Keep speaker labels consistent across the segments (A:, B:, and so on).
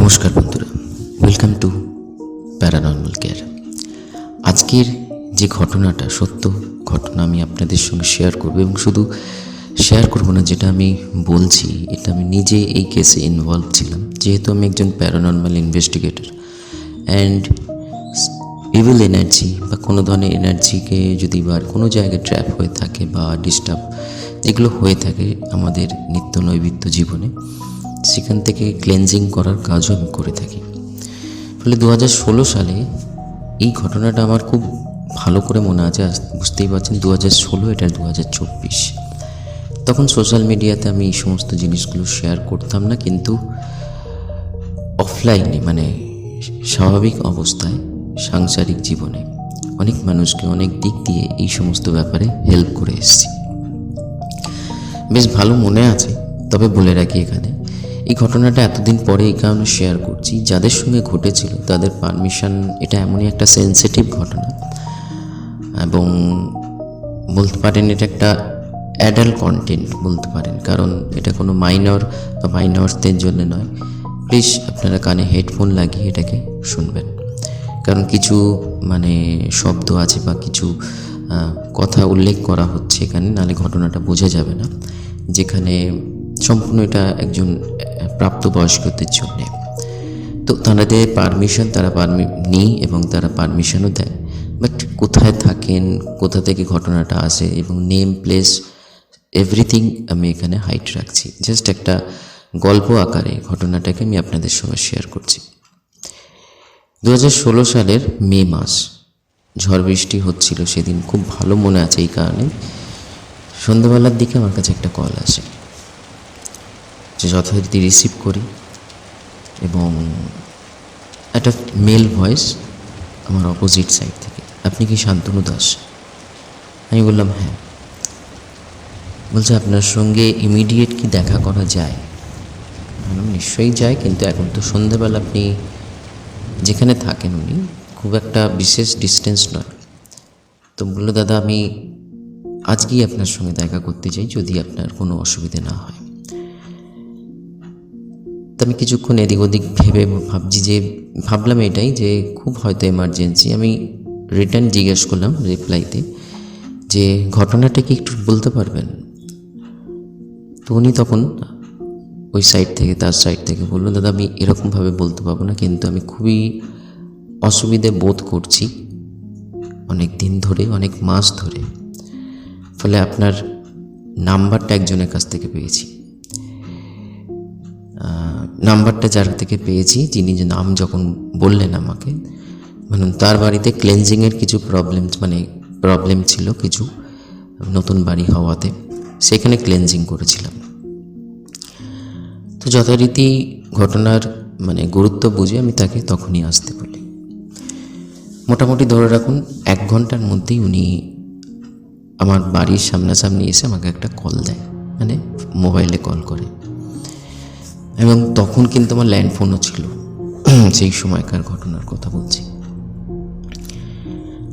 A: নমস্কার বন্ধুরা, welcome to paranormal care. আজকের যে ঘটনাটা সত্য ঘটনা আমি আপনাদের সঙ্গে শেয়ার করব, এবং শুধু শেয়ার করব না, যেটা আমি বলছি এটা আমি নিজে এই কেসে ইনভলভ ছিলাম, যেহেতু আমি একজন paranormal investigator. And evil energy বা কোনো ধরনের এনার্জিকে যদি বা কোনো জায়গায় ট্র্যাপ হয়ে থাকে বা ডিস্টার্ব যেগুলো হয়ে থাকে আমাদের নিত্য নৈমিত্য জীবনে, সেখান থেকে ক্লেনজিং করার কাজও আমি করে থাকি। ফলে 2016 সালে এই ঘটনাটা আমার খুব ভালো করে মনে আছে। বুঝতেই পারছেন 2016, এটা 2024। তখন সোশ্যাল মিডিয়াতে আমি এই সমস্ত জিনিসগুলো শেয়ার করতাম না, কিন্তু অফলাইনে মানে স্বাভাবিক অবস্থায় সাংসারিক জীবনে অনেক মানুষকে অনেক দিক দিয়ে এই সমস্ত ব্যাপারে হেল্প করে এসেছি। বেশ ভালো মনে আছে। তবে বলে রাখি, এখানে এই ঘটনাটা এতদিন পরে এই কারণে শেয়ার করছি, যাদের সঙ্গে ঘটেছিল তাদের পারমিশন। এটা এমনই একটা সেন্সিটিভ ঘটনা, এবং বলতে পারেন এটা একটা অ্যাডাল্ট কন্টেন্ট বলতে পারেন, কারণ এটা কোনো মাইনর বা মাইনরসদের জন্য নয়। প্লিজ আপনারা কানে হেডফোন লাগিয়ে এটাকে শুনবেন, কারণ কিছু শব্দ আছে বা কিছু কথা উল্লেখ করা হচ্ছে এখানে, নাহলে ঘটনাটা বোঝা যাবে না। যেখানে সম্পূর্ণ এটা একজন প্রাপ্তবয়স্কদের জন্যে। তো তাদের পারমিশন তারা নেই, এবং তারা পারমিশনও দেয়। বাট কোথায় থাকেন, কোথা থেকে ঘটনাটা আসে, এবং নেম, প্লেস, এভরিথিং আমি এখানে হাইড রাখছি। জাস্ট একটা গল্প আকারে ঘটনাটাকে আমি আপনাদের সঙ্গে শেয়ার করছি। 2016 সালের মে মাস, ঝড় বৃষ্টি হচ্ছিল সেদিন, খুব ভালো মনে আছে। এই কারণে সন্ধ্যাবেলার দিকে আমার কাছে একটা কল আসে, যে যথারীতি রিসিভ করি, এবং একটা মেল ভয়েস আমার অপোজিট সাইড থেকে। আপনি কি শান্তনু দাস? আমি বললাম হ্যাঁ। বলছে আপনার সঙ্গে ইমিডিয়েট কি দেখা করা যায়? বললাম নিশ্চয়ই যায়, কিন্তু এখন তো সন্ধ্যাবেলা, আপনি যেখানে থাকেন উনি খুব একটা বিশেষ ডিস্টেন্স নয়। তো বললো দাদা আমি আজকেই আপনার সঙ্গে দেখা করতে চাই, যদি আপনার কোনো অসুবিধে না হয়। তো আমি কিছুক্ষণ এদিক ওদিক ভেবে ভাবলাম এটাই, যে খুব হয়তো এমার্জেন্সি। আমি রিটার্ন জিজ্ঞেস করলাম রিপ্লাইতে, যে ঘটনাটা কি একটু বলতে পারবেন? তো উনি তখন ওই তার সাইড থেকে বললো, দাদা আমি এরকমভাবে বলতে পারবো না, কিন্তু আমি খুবই অসুবিধে বোধ করছি অনেক দিন ধরে, অনেক মাস ধরে। ফলে আপনার নাম্বারটা একজনের কাছ থেকে পেয়েছি। নাম্বারটা যার থেকে পেয়েছি, যিনি যে নাম যখন বললেন আমাকে, তার বাড়িতে ক্লেনজিংয়ের কিছু প্রবলেম ছিল, কিছু নতুন বাড়ি হওয়াতে সেখানে ক্লেনজিং করেছিলাম। তো যথারীতি ঘটনার গুরুত্ব বুঝে আমি তাকে তখনই আসতে বলি। মোটামুটি ধরে রাখুন 1 ঘন্টার মধ্যেই উনি আমার বাড়ির সামনাসামনি এসে আমাকে একটা কল দেয়, মোবাইলে কল করে। এবং তখন কিন্তু আমার ল্যান্ডফোনও ছিল, সেই সময়কার ঘটনার কথা বলছি।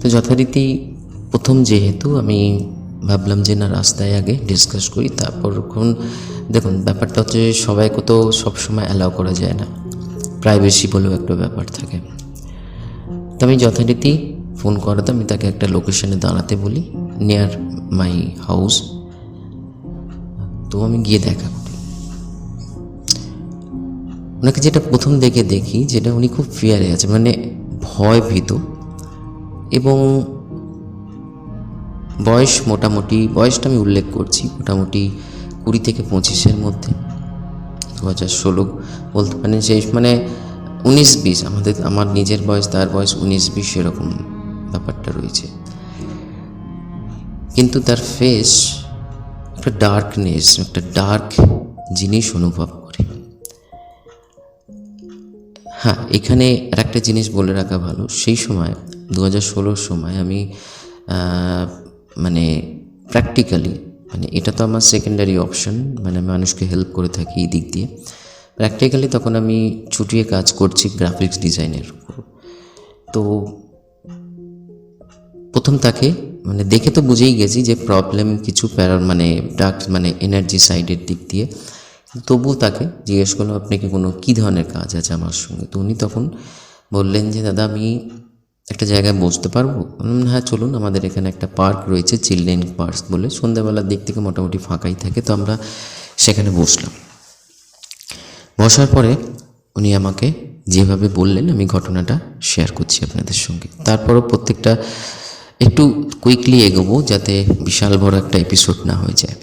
A: তো যথারীতি প্রথম যেহেতু আমি ভাবলাম যে না, রাস্তায় আগে ডিসকাস করি, তারপর দেখুন ব্যাপারটা হচ্ছে সবাইকে তো সবসময় অ্যালাউ করা যায় না, প্রাইভেসি বলেও একটা ব্যাপার থাকে। তো আমি যথারীতি ফোন করাতে আমি তাকে একটা লোকেশনে দাঁড়াতে বলি, নিয়ার মাই হাউস। তো আমি গিয়ে দেখা করি। ওনাকে যেটা প্রথম দেখি, যেটা উনি খুব ফিয়ারে আছে, ভয় ভীত, এবং বয়সটা আমি উল্লেখ করছি মোটামুটি 20 থেকে 25-এর মধ্যে। 2016 বলতে পারেন, সেই 19-20, আমার নিজের বয়স, তার বয়স 19-20, এরকম ব্যাপারটা রয়েছে। কিন্তু তার ফেস একটা ডার্কনেস, একটা ডার্ক জিনিস অনুভব করে। হ্যাঁ, এখানে আরেকটা জিনিস বলে রাখা ভালো, সেই সময় 2016 সময় আমি প্র্যাকটিক্যালি, এটা তো আমার সেকেন্ডারি অপশন, মানুষকে হেল্প করে থাকি এই দিক দিয়ে। প্র্যাকটিক্যালি তখন আমি ছুটিয়ে কাজ করছি গ্রাফিক্স ডিজাইনের উপর। তো প্রথম তাকে দেখে তো বুঝেই গেছি যে প্রবলেম কিছু ডার্ক এনার্জি সাইডের দিক দিয়ে তবুও তাকে জিজ্ঞেস করলাম আপনি কি কোনো কী ধরনের কাজ আছে আমার সঙ্গে। তো উনি তখন বললেন যে দাদা আমি একটা জায়গায় বসতে পারবো। বললাম হ্যাঁ চলুন, আমাদের এখানে একটা পার্ক রয়েছে, চিলড্রেন পার্ক বলে, সন্ধ্যাবেলার দিক থেকে মোটামুটি ফাঁকাই থাকে। তো আমরা সেখানে বসলাম। বসার পরে উনি আমাকে যেভাবে বললেন আমি ঘটনাটা শেয়ার করছি আপনাদের সঙ্গে। তারপরও প্রত্যেকটা একটু কুইকলি এগোবো যাতে বিশাল বড় একটা এপিসোড না হয়ে যায়।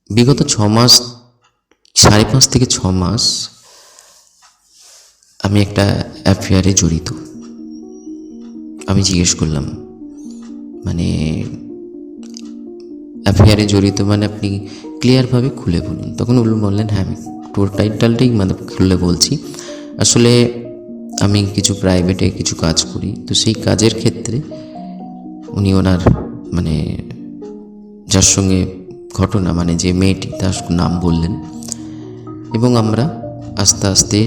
A: বিগত 6 মাস, 5.5 থেকে 6 মাস আমি একটা অ্যাফেয়ারে জড়িত। আমি জিজ্ঞেস করলাম মানে অ্যাফেয়ারে জড়িত মানে আপনি ক্লিয়ারভাবে খুলে বলুন। তখন উনি বললেন হ্যাঁ আমি টোর টাইটেলটাই মানে খুলে বলছি। আসলে আমি কিছু প্রাইভেটে কিছু কাজ করি, তো সেই কাজের ক্ষেত্রে উনি ওনার মানে যার সঙ্গে ঘটনা মানে যে মেয়েটি তার নাম বললেন এবং আমরা আস্তে আস্তে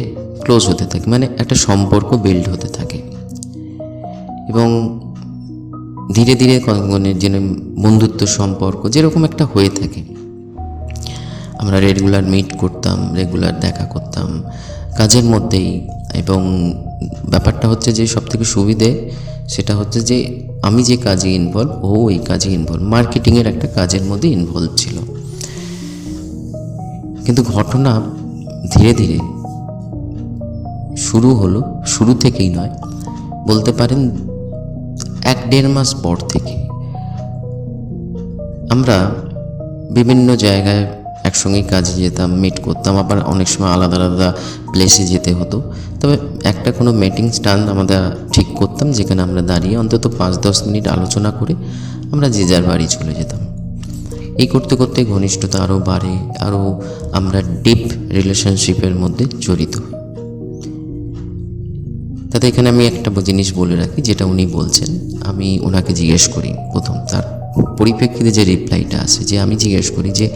A: ক্লোজ হতে থাকি, মানে একটা সম্পর্ক বিল্ড হতে থাকে এবং ধীরে ধীরে যেন বন্ধুত্ব সম্পর্ক যেরকম একটা হয়ে থাকে। আমরা রেগুলার মিট করতাম, রেগুলার দেখা করতাম কাজের মধ্যেই। এবং ব্যাপারটা হচ্ছে যে সবথেকে সুবিধে সেটা হচ্ছে যে আমি যে কাজে ইনভলভ ও ওই কাজে ইনভলভ, মার্কেটিংয়ের একটা কাজের মধ্যে ইনভলভ ছিল। কিন্তু ঘটনা ধীরে ধীরে শুরু হলো, শুরু থেকেই নয় বলতে পারেন 1-1.5 মাস পর থেকে আমরা বিভিন্ন জায়গায় একসঙ্গে কাজে যেতাম, মিট করতাম, আবার অনেক সময় আলাদা আলাদা প্লেসে যেতে হতো। তবে একটা কোনো মিটিং স্ট্যান্ড আমরা ঠিক করতাম যেখানে আমরা দাঁড়িয়ে অন্তত 5-10 মিনিট আলোচনা করে আমরা যে যার বাড়ি চলে যেতাম। এই করতে করতে ঘনিষ্ঠতা আরও বাড়ে, আরও আমরা ডিপ রিলেশনশিপের মধ্যে জড়িত হই। তাতে এখানে আমি একটা জিনিস বলে রাখি, যেটা উনি বলছেন আমি ওনাকে জিজ্ঞেস করি প্রথম, তার পরিপ্রেক্ষিতে যে রিপ্লাইটা আসে যে আমি জিজ্ঞেস করি যে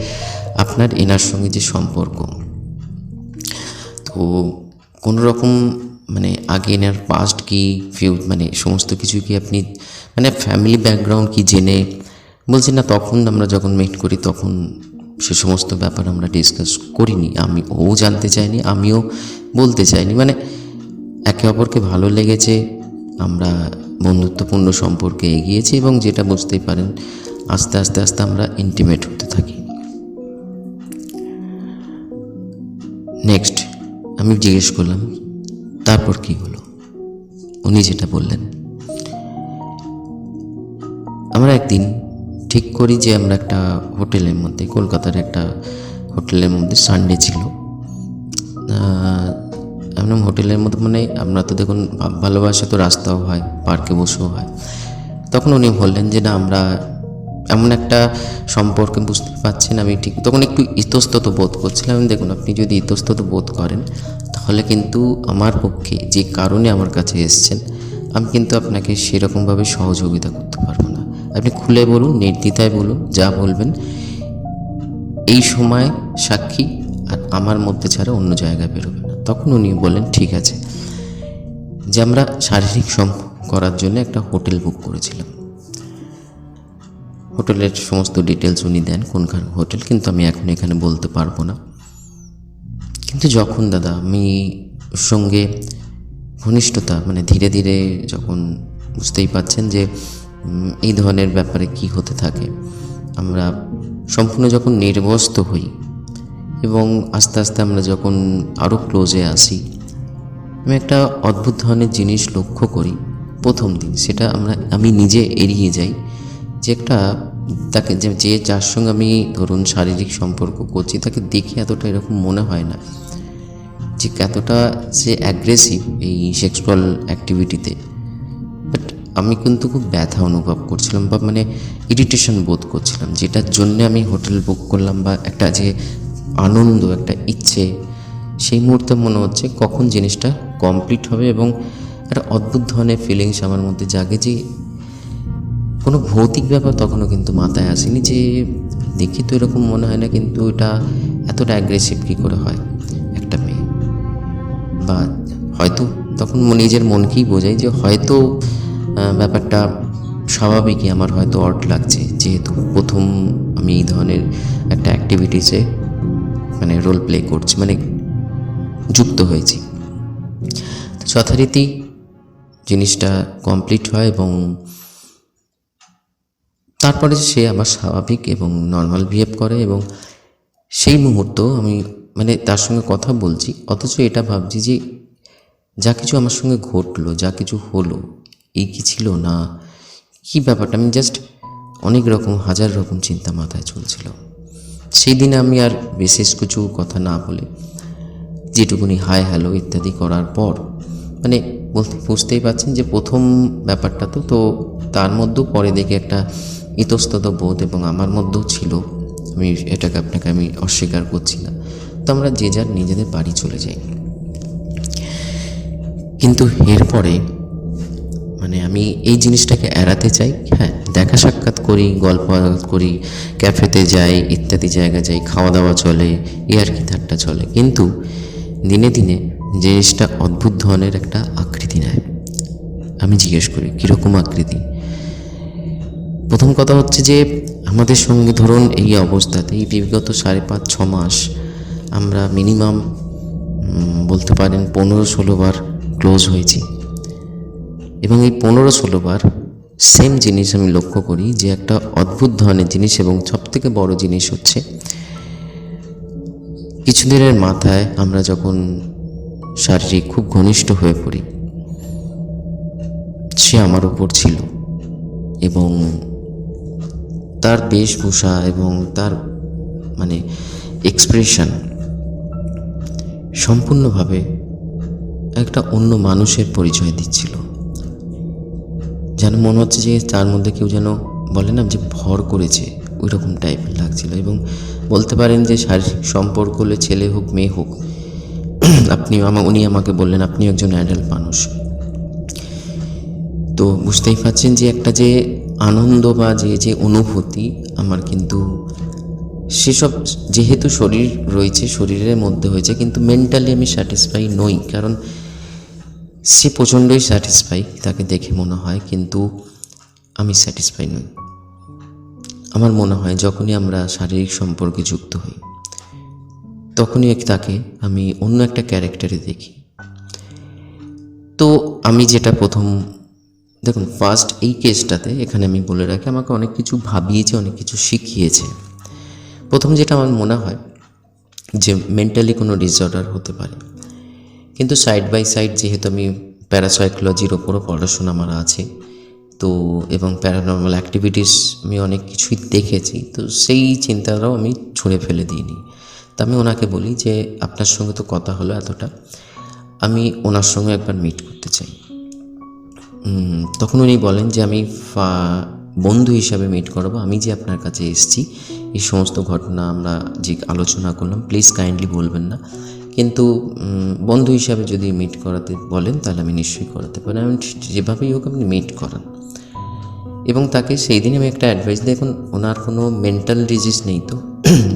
A: আপনার এনার সঙ্গে যে সম্পর্ক, তো কোনো রকম মানে আগে এনার পাস্ট কি মানে সমস্ত কিছু কি আপনি মানে ফ্যামিলি ব্যাকগ্রাউন্ড কি জেনে বলছি না। তখন আমরা যখন মিট করি তখন সে সমস্ত ব্যাপার আমরা ডিসকাস করিনি, ও জানতে চাইনি, আমিও বলতে চাইনি। মানে একে অপরকে ভালো লেগেছে, আমরা বন্ধুত্বপূর্ণ সম্পর্কে এগিয়েছি এবং যেটা বুঝতেই পারেন আস্তে আস্তে আস্তে আমরা ইন্টিমেট হতে থাকি। নেক্সট আমি জিজ্ঞেস করলাম তারপর কি হলো। উনি যেটা বললেন, আমরা একদিন ঠিক করি যে আমরা একটা হোটেলের মধ্যে, কলকাতার একটা হোটেলের মধ্যে, সানডে ছিল। এমন হোটেলের মধ্যে মানে আমরা তো দেখুন ভালোবাসা তো রাস্তাও হয়, পার্কে বসেও হয়। তখন উনি বললেন যে না আমরা এমন একটা সম্পর্কে বুঝতে পারছেন, আমি ঠিক তখন একটু ইতস্তত বোধ করছিলাম। দেখুন আপনি যদি ইতস্তত বোধ করেন তাহলে কিন্তু আমার পক্ষে যে কারণে আমার কাছে এসছেন আমি কিন্তু আপনাকে সেরকমভাবে সহযোগিতা করতে পারবো না। আপনি খুলে বলুন, নির্দ্বিধায় বলুন, যা বলবেন। এই সময় সাক্ষী আর আমার মধ্যে ছাড়া অন্য জায়গায় বেরোবে না। তখন উনি বললেন ঠিক আছে, যে আমরা শারীরিক সম্পর্ক করার জন্য একটা হোটেল বুক করেছিলাম। হোটেলের সমস্ত ডিটেলস উনি দেন, কোনখান হোটেল, কিন্তু আমি এখন এখানে বলতে পারবো না। কিন্তু যখন দাদা আমি ওর সঙ্গে ঘনিষ্ঠতা মানে ধীরে ধীরে যখন বুঝতেই পাচ্ছেন যে এই ধরনের ব্যাপারে কি হতে থাকে, আমরা সম্পূর্ণ যখন নির্বস্ত হই এবং আস্তে আস্তে আমরা যখন আরও ক্লোজে আসি, আমি একটা অদ্ভুত ধরনের জিনিস লক্ষ্য করি। প্রথম দিন সেটা আমি নিজে এড়িয়ে যাই যে একটা তাকে যার সঙ্গে আমি ধরুন শারীরিক সম্পর্ক করছি তাকে দেখে এতটা এরকম মনে হয় না যে এতটা সে অ্যাগ্রেসিভ এই সেক্সুয়াল অ্যাক্টিভিটিতে। বাট আমি কিন্তু খুব ব্যথা অনুভব করছিলাম বা মানে ইরিটেশন বোধ করছিলাম, যেটার জন্যে আমি হোটেল বুক করলাম বা একটা যে আনন্দ, একটা ইচ্ছে, সেই মুহূর্তে মনে হচ্ছে কখন জিনিসটা কমপ্লিট হবে এবং একটা অদ্ভুত ধরনের ফিলিংস আমার মধ্যে জাগে যে কোনো ভৌতিক ব্যাপার তখনও কিন্তু মাথায় আসেনি যে দেখি তো এরকম মনে হয় না, কিন্তু এটা এতটা অ্যাগ্রেসিভ কী করে হয় একটা মেয়ে। বা হয়তো তখন নিজের মনকেই বোঝাই যে হয়তো ব্যাপারটা স্বাভাবিকই আমার হয়তো অড লাগছে, যেহেতু প্রথম আমি এই ধরনের একটা অ্যাক্টিভিটিসে মানে রোল প্লে করছি, মানে যুক্ত হয়েছি। তো যথারীতি জিনিসটা কমপ্লিট হয় এবং তারপরে সে আবার স্বাভাবিক এবং নর্মাল বিহেভ করে, এবং সেই মুহূর্ত আমি মানে তার সঙ্গে কথা বলছি, অথচ এটা ভাবছি যে যা কিছু আমার সঙ্গে ঘটলো, যা কিছু হলো, এই কি ছিল না কি ব্যাপারটা, আমি জাস্ট অনেক রকম হাজার রকম চিন্তা মাথায় চলছিল। সেই দিনে আমি আর বিশেষ কিছু কথা না বলে যেটুকুনি হাই হ্যালো ইত্যাদি করার পর মানে বুঝতেই পারছেন যে প্রথম ব্যাপারটা তো তার মধ্যেও পরে দেখে একটা ইতস্তত বোধ এবং আমার মধ্যেও ছিল, আমি এটাকে আপনাকে আমি অস্বীকার করছি না। তো আমরা যে যার নিজেদের বাড়ি চলে যাই। কিন্তু এরপরে মানে আমি এই জিনিসটাকে এড়াতে চাই। হ্যাঁ, দেখা সাক্ষাৎ করি, গল্প করি, ক্যাফেতে যাই, ইত্যাদি জায়গা যাই, খাওয়া দাওয়া চলে, ইয়ার্কি ঠাট্টা চলে, কিন্তু দিনে দিনে জিনিসটা অদ্ভুত ধরনের একটা আকৃতি নেয়। আমি জিজ্ঞেস করি কীরকম আকৃতি। প্রথম কথা হচ্ছে যে আমাদের সঙ্গে ধরুন এই অবস্থাতে এই বিগত 5.5-6 মাস আমরা মিনিমাম বলতে পারেন 15-16 বার ক্লোজ হয়েছি, এবং এই 15-16 বার সেম জিনিস আমি লক্ষ্য করি যে একটা অদ্ভুত ধরনের জিনিস, এবং সবথেকে বড় জিনিস হচ্ছে কিছুদিনের মাথায় আমরা যখন শারীরিক খুব ঘনিষ্ঠ হয়ে পড়ি, সে আমার উপর ছিল এবং তার বেশভূষা এবং তার মানে এক্সপ্রেশন সম্পূর্ণভাবে একটা অন্য মানুষের পরিচয় দিচ্ছিল। যেন মনে হচ্ছে যে তার মধ্যে কেউ যেন বলে না যে ভর করেছে, ওই রকম টাইপের লাগছিল। এবং বলতে পারেন যে শারীরিক সম্পর্ক হলে ছেলে হোক মেয়ে হোক, উনি আমাকে বললেন আপনি একজন অ্যাডাল্ট মানুষ, তো বুঝতেই পারছেন যে একটা যে আনন্দ বা যে অনুভূতি আমার, কিন্তু সেসব যেহেতু শরীর রয়েছে, শরীরের মধ্যে হয়েছে, কিন্তু মেন্টালি আমি স্যাটিসফাই নই, কারণ সে প্রচণ্ডই স্যাটিসফাই, তাকে দেখে মনে হয়, কিন্তু আমি স্যাটিসফাই নই। আমার মনে হয় যখনই আমরা শারীরিক সম্পর্কে যুক্ত হই তখনই তাকে আমি অন্য একটা ক্যারেক্টারে দেখি। তো আমি যেটা প্রথম দেখুন ফার্স্ট এই কেসটাতে এখানে আমি বলে রাখি, আমাকে অনেক কিছু ভাবিয়েছে, অনেক কিছু শিখিয়েছে। প্রথম যেটা আমার মনে হয় যে মেন্টালি কোনো ডিসঅর্ডার হতে পারে, কিন্তু সাইড বাই সাইড যেহেতু আমি প্যারাসাইকোলজির ওপরও পড়াশোনা আমার আছে, তো এবং প্যারানর্মাল অ্যাক্টিভিটিস আমি অনেক কিছুই দেখেছি, তো সেই চিন্তাটাও আমি ছুঁড়ে ফেলে দিইনি। তা আমি ওনাকে বলি যে আপনার সঙ্গে তো কথা হলো এতটা, আমি ওনার সঙ্গে একবার মিট করতে চাই। তখন উনি বলেন যে আমি বন্ধু হিসাবে মিট করবো, আমি যে আপনার কাছে এসেছি এই সমস্ত ঘটনা আমরা যে আলোচনা করলাম প্লিজ কাইন্ডলি বলবেন না, কিন্তু বন্ধু হিসাবে যদি মিট করাতে বলেন তাহলে আমি নিশ্চয়ই করাতে পারি, আমি যেভাবেই হোক আপনি মিট করান। এবং তাকে সেই দিন আমি একটা অ্যাডভাইস, দেখুন ওনার কোনো মেন্টাল ডিজিজ নেই তো,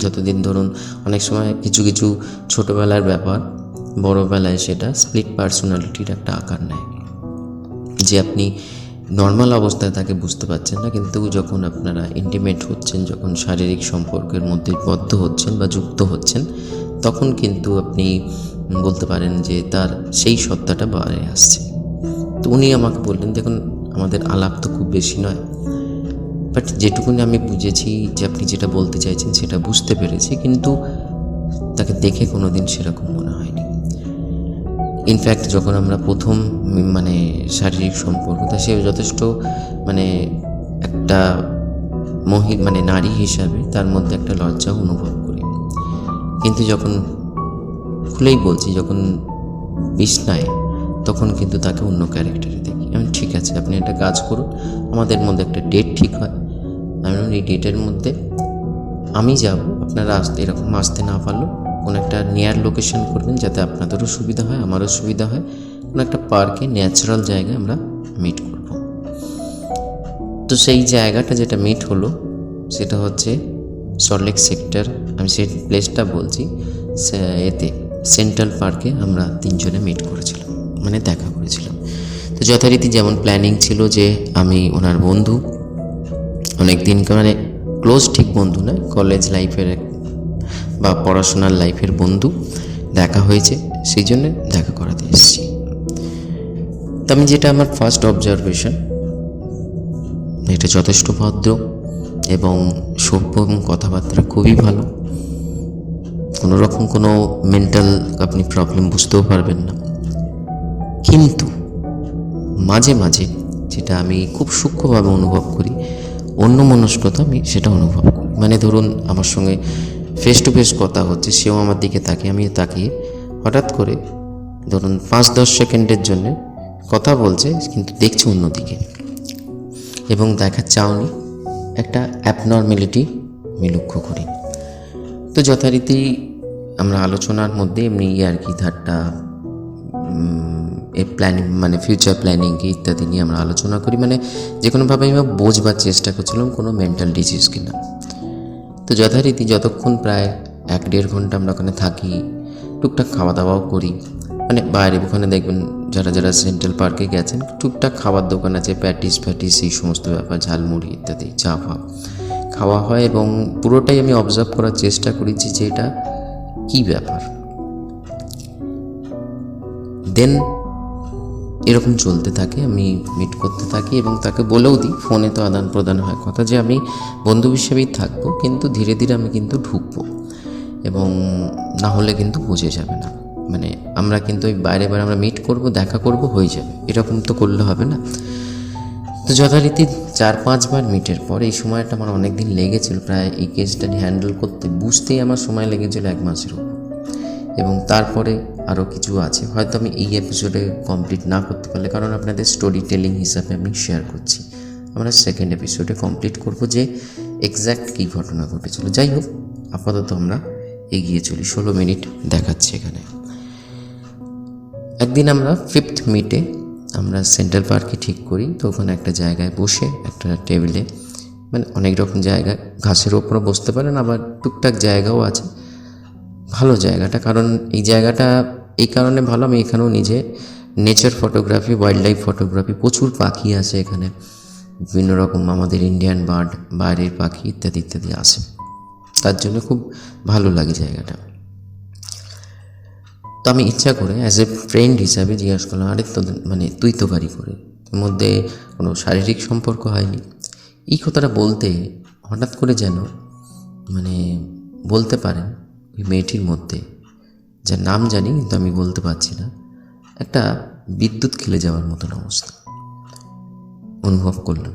A: যতদিন ধরুন অনেক সময় কিছু কিছু ছোটোবেলার ব্যাপার বড়োবেলায় সেটা স্প্লিট পার্সোনালিটির একটা আকার নেয়, যে আপনি নর্মাল অবস্থায় তাকে বুঝতে পারছেন না, কিন্তু যখন আপনারা ইন্টিমেট হচ্ছেন, যখন শারীরিক সম্পর্কের মধ্যে বদ্ধ হচ্ছেন বা যুক্ত হচ্ছেন, তখন কিন্তু আপনি বলতে পারেন যে তার সেই সত্তাটা বাইরে আসছে। তো উনি আমাকে বললেন দেখুন আমাদের আলাপ তো খুব বেশি নয়, বাট যেটুকুনি আমি বুঝেছি যে আপনি যেটা বলতে চাইছেন সেটা বুঝতে পেরেছি, কিন্তু তাকে দেখে কোনো দিন সেরকম মনে হয়নি। ইনফ্যাক্ট যখন আমরা প্রথম মানে শারীরিক সম্পর্কটা, সে যথেষ্ট মানে একটা মানে নারী হিসাবে তার মধ্যে একটা লজ্জা অনুভব করি, কিন্তু যখন খুলেই বলছি যখন বিছনায়, তখন কিন্তু তাকে অন্য ক্যারেক্টারে দেখি। আমি ঠিক আছে আপনি একটা কাজ করুন, আমাদের মধ্যে একটা ডেট ঠিক হয়, আমি এই ডেটের মধ্যে আমি যাব, আপনারা এরকম আসতে না পারলেও কোনো একটা নিয়ার লোকেশন করবেন যাতে আপনাদেরও সুবিধা হয় আমারও সুবিধা হয়, কোনো একটা পার্কে ন্যাচারাল জায়গায় আমরা মিট করব। তো সেই জায়গাটা যেটা মিট হলো সেটা হচ্ছে সল্টলেক সেক্টর, আমি সেই প্লেসটা বলছি, এতে সেন্ট্রাল পার্কে আমরা তিনজনে মিট করেছিলাম, মানে দেখা করেছিলাম। তো যথারীতি যেমন প্ল্যানিং ছিল যে আমি ওনার বন্ধু, অনেক দিনকার মানে ক্লোজ ঠিক বন্ধু নয়, কলেজ লাইফের বা পড়াশোনার লাইফের বন্ধু, দেখা হয়েছে, সেই জন্যে দেখা করাতে এসেছি। তো আমি যেটা আমার ফার্স্ট অবজারভেশন, এটা যথেষ্ট ভদ্র এবং সভ্য এবং কথাবার্তা খুবই ভালো। কোনো রকম কোনো মেন্টাল আপনি প্রবলেম বুঝতেও পারবেন না। কিন্তু মাঝে মাঝে যেটা আমি খুব সূক্ষ্মভাবে অনুভব করি, অন্যমনস্কতা আমি সেটা অনুভব করি। মানে ধরুন আমার সঙ্গে ফেস টু ফেস কথা হচ্ছে, সেও আমার দিকে তাকিয়ে, আমি তাকিয়ে, হঠাৎ করে ধরুন 5-10 সেকেন্ডের জন্যে কথা বলছে কিন্তু দেখছে অন্যদিকে, এবং দেখার চাউনি একটা অ্যাবনর্ম্যালিটি আমি লক্ষ্য করি। তো যথারীতি আমরা আলোচনার মধ্যে এমনি আর কি ঠাট্টা, এই প্ল্যানিং মানে ফিউচার প্ল্যানিং ইত্যাদি নিয়ে আমরা আলোচনা করি। মানে যে কোনোভাবে আমি বোঝবার চেষ্টা করছিলাম কোনো মেন্টাল ডিজিজ কিনা। তো যথারীতি যতক্ষণ প্রায় 1-1.5 ঘন্টা আমরা ওখানে থাকি, টুকটাক খাওয়া দাওয়াও করি। মানে বাইরে ওখানে দেখবেন যারা যারা সেন্ট্রাল পার্কে গেছেন, টুকটাক খাবার দোকান আছে, প্যাটিস এই সমস্ত ব্যাপার, ঝালমুড়ি ইত্যাদি, চা খাওয়া হয়, এবং পুরোটাই আমি অবজার্ভ করার চেষ্টা করেছি যে এটা কী ব্যাপার। দেন এরকম চলতে থাকে, আমি মিট করতে থাকি এবং তাকে বলেও দিই, ফোনে তো আদান প্রদান হয় কথা, যে আমি বন্ধু হিসেবেই থাকবো, কিন্তু ধীরে ধীরে আমি কিন্তু ঢুকবো, এবং না হলে কিন্তু বুঝে যাবে না। মানে আমরা কিন্তু ওই বাইরে আমরা মিট করব, দেখা করব, হয়ে যাবে, এরকম তো করলে হবে না। তো যথারীতি 4-5 বার মিটের পর, এই সময়টা আমার অনেক দিন লেগেছিল, প্রায় এই কেসটা হ্যান্ডেল করতে বুঝতেই আমার সময় লেগেছিল 1 মাসের উপর। এবং তারপরে আরও কিছু আছে, হয়তো আমি এই এপিসোডে কমপ্লিট না করতে পারলে, কারণ আপনাদের স্টোরি টেলিং হিসাবে আমি শেয়ার করছি, আমরা সেকেন্ড এপিসোডে কমপ্লিট করব যে এক্স্যাক্ট কী ঘটনা ঘটেছিল। যাই হোক, আপাতত আমরা এগিয়ে চলি। 16 মিনিট দেখাচ্ছে এখানে। একদিন আমরা 5th মিটে আমরা সেন্ট্রাল পার্কে ঠিক করি। তো ওখানে একটা জায়গায় বসে, একটা টেবিলে, মানে অনেক রকম জায়গায় ঘাসের ওপরে বসতে পারেন, আবার টুকটাক জায়গাও আছে। ভালো জায়গাটা, কারণ এই জায়গাটা এই কারণে ভালো, আমি এখানেও নিজে nature photography, wild life photography, প্রচুর পাখি আছে এখানে, বিভিন্ন রকম আমাদের ইন্ডিয়ান বার্ড, বাইরের পাখি ইত্যাদি ইত্যাদি আসে, তার জন্য খুব ভালো লাগে জায়গাটা। তো আমি ইচ্ছা করে অ্যাজ এ ফ্রেন্ড হিসাবে জিজ্ঞাসা করলাম, আরে তো মানে তুই তো গাড়ি করে, এর মধ্যে কোনো শারীরিক সম্পর্ক হয়নি? এই কথাটা বলতে হঠাৎ করে যেন মানে বলতে পারেন ওই মেয়েটির মধ্যে, যার নাম জানি কিন্তু আমি বলতে পারছি না, একটা বিদ্যুৎ খেলে যাওয়ার মতন অবস্থা অনুভব করলাম।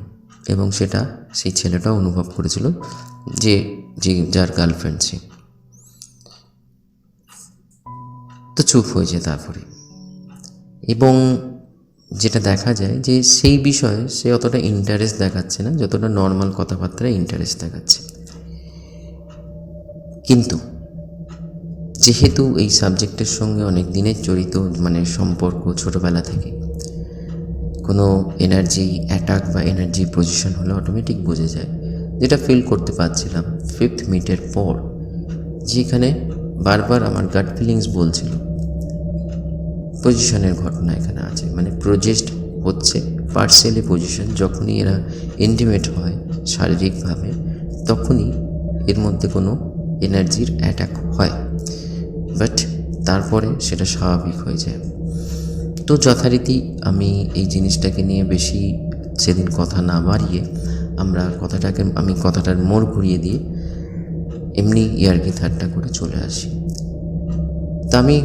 A: এবং সেটা সেই ছেলেটাও অনুভব করেছিল, যে যার গার্লফ্রেন্ড সে। তো চুপ হয়েছে তারপরে, এবং যেটা দেখা যায় যে সেই বিষয়ে সে অতটা ইন্টারেস্ট দেখাচ্ছে না যতটা নর্মাল কথাবার্তায় ইন্টারেস্ট দেখাচ্ছে। কিন্তু যেহেতু এই সাবজেক্টের সঙ্গে অনেক দিনের জড়িত, মানে সম্পর্ক ছোটোবেলা থেকে, কোনো এনার্জি অ্যাটাক বা এনার্জি পজিশন হলে অটোমেটিক বোঝা যায়। যেটা ফিল করতে পারছিলাম 5th মিটের পর, যেখানে বারবার আমার গাট ফিলিংস বলছিল পজিশনের ঘটনা এখানে আছে, মানে প্রজেস্ট হচ্ছে পার্সিয়ালি পজিশন। যখনই এরা ইন্টিমেট হয় শারীরিকভাবে, তখনই এর মধ্যে কোনো এনার্জির অ্যাটাক হয়, বাট তারপরে সেটা স্বাভাবিক হয়ে যায়। তো যথারীতি আমি এই জিনিসটাকে নিয়ে বেশি সেদিন কথা না বাড়িয়ে আমি কথাটার মোড় ঘুরিয়ে দিয়ে এমনি ইয়ার্কি ঠাট্টা করে চলে আসি। তা আমি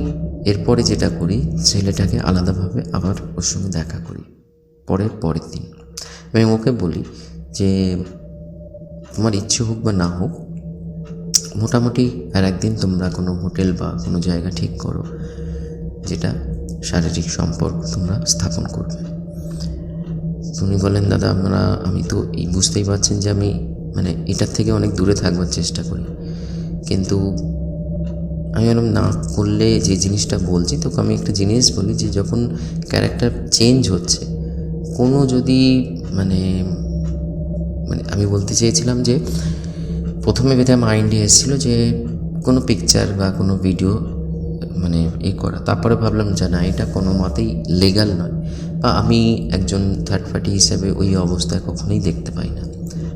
A: এরপরে যেটা করি, ছেলেটাকে আলাদাভাবে আবার ওর সঙ্গে দেখা করি পরের দিন, এবং ওকে বলি যে তোমার ইচ্ছে হোক বা না হোক, মোটামুটি আর একদিন তোমরা কোনো হোটেল বা কোনো জায়গা ঠিক করো যেটা শারীরিক সম্পর্ক তোমরা স্থাপন করবে। উনি বলেন, দাদা আমি তো বুঝতেই পারছেন যে আমি মানে এটার থেকে অনেক দূরে থাকবার চেষ্টা করি, কিন্তু আমি বললাম না করলে যে জিনিসটা বলছি তোকে আমি একটা জিনিস বলি, যে যখন ক্যারেক্টার চেঞ্জ হচ্ছে, কোনো যদি মানে আমি বলতে চেয়েছিলাম যে প্রথমে আমার মাইন্ডে এসেছিলো যে কোনো পিকচার বা কোনো ভিডিও মানে করা, তারপরে ভাবলাম যে না, এটা কোনো মতেই লিগ্যাল নয়, বা আমি একজন থার্ড পার্টি হিসেবে ওই অবস্থায় কখনোই দেখতে পাই না,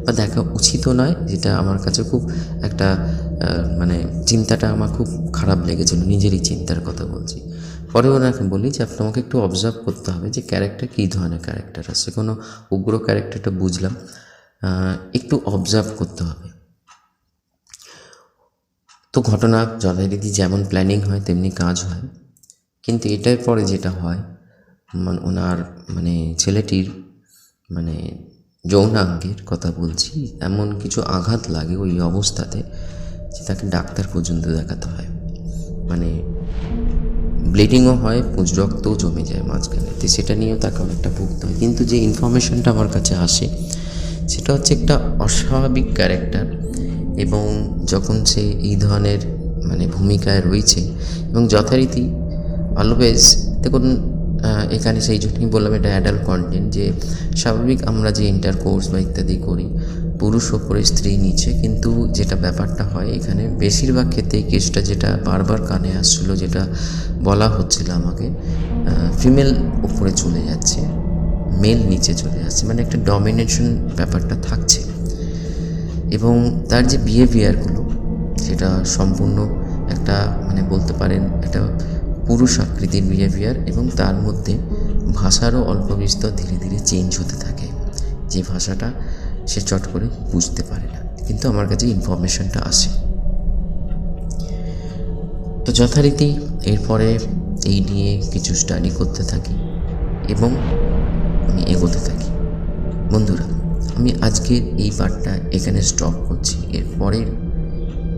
A: বা দেখা উচিতও নয়। যেটা আমার কাছে খুব একটা মানে চিন্তাটা আমার খুব খারাপ লেগেছিল, নিজেরই চিন্তার কথা বলছি। পরে ওনাকে বলি যে তোমাকে একটু অবজার্ভ করতে হবে যে ক্যারেক্টার কী ধরনের ক্যারেক্টার আছে। কোনো উগ্র ক্যারেক্টারটা বুঝলাম, একটু অবজার্ভ করতে হবে। তো ঘটনা যথারীতি যেমন প্ল্যানিং হয় তেমনি কাজ হয়, কিন্তু এটার পরে যেটা হয় ওনার ছেলেটির যৌনাঙ্গের কথা বলছি, এমন কিছু আঘাত লাগে ওই অবস্থাতে যে তাকে ডাক্তার পর্যন্ত দেখাতে হয়। ব্লিডিংও হয়, পুঁজ রক্তও জমে যায় মাঝখানে, তো সেটা নিয়েও তাকে অনেকটা ভুগতে হয়। কিন্তু যে ইনফরমেশনটা আমার কাছে আসে সেটা হচ্ছে একটা অস্বাভাবিক ক্যারেক্টার, এবং যখন সে এই ধরনের ভূমিকায় রয়েছে এবং যথারীতি অলওয়েজ দেখুন, এখানে সেই জন্যই বললাম এটা অ্যাডাল্ট কন্টেন্ট, যে স্বাভাবিক আমরা যে ইন্টারকোর্স বা ইত্যাদি করি পুরুষ ওপরে স্ত্রী নিচে, কিন্তু যেটা ব্যাপারটা হয় এখানে বেশিরভাগ ক্ষেত্রে কেসটা যেটা বারবার কানে আসছিলো, যেটা বলা হচ্ছিল আমাকে, ফিমেল উপরে চলে যাচ্ছে, মেল নিচে চলে যাচ্ছে, একটা ডমিনেশন ব্যাপারটা থাকছে। এবং তার যে বিহেভিয়ারগুলো সেটা সম্পূর্ণ একটা বলতে পারেন একটা পুরুষ আকৃতির বিহেভিয়ার, এবং তার মধ্যে ভাষারও অল্প বিস্তর ধীরে ধীরে চেঞ্জ হতে থাকে, যে ভাষাটা সে চট করে বুঝতে পারে না, কিন্তু আমার কাছে ইনফরমেশনটা আসে। তো যথারীতি এরপরে এই নিয়ে কিছু স্টাডি করতে থাকি এবং আমি এগোতে থাকি। বন্ধুরা, আমি আজকের এই পার্টটা এখানে স্টপ করছি। এরপরে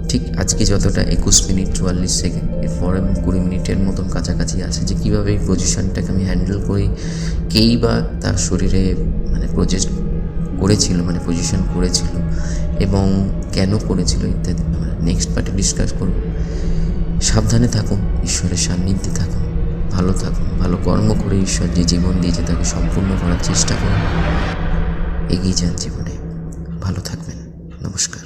A: ঠিক আজকে যতটা 21 মিনিট 44 সেকেন্ড, এরপরে আমি 20 মিনিটের মতন কাছাকাছি আছে, যে কীভাবে এই পজিশনটাকে আমি হ্যান্ডেল করি, কেই বা তার শরীরে পজিশন করেছিল এবং কেন করেছিল ইত্যাদি আমরা নেক্সট পার্টে ডিসকাস করব। সাবধানে থাকুন, ঈশ্বরের সান্নিধ্যে থাকুন, ভালো থাকুন, ভালো কর্ম করে ঈশ্বর যে জীবন দিয়েছে তাকে সম্পূর্ণ করার চেষ্টা করুন, এগিয়ে যান জীবনে। ভালো থাকবেন। নমস্কার।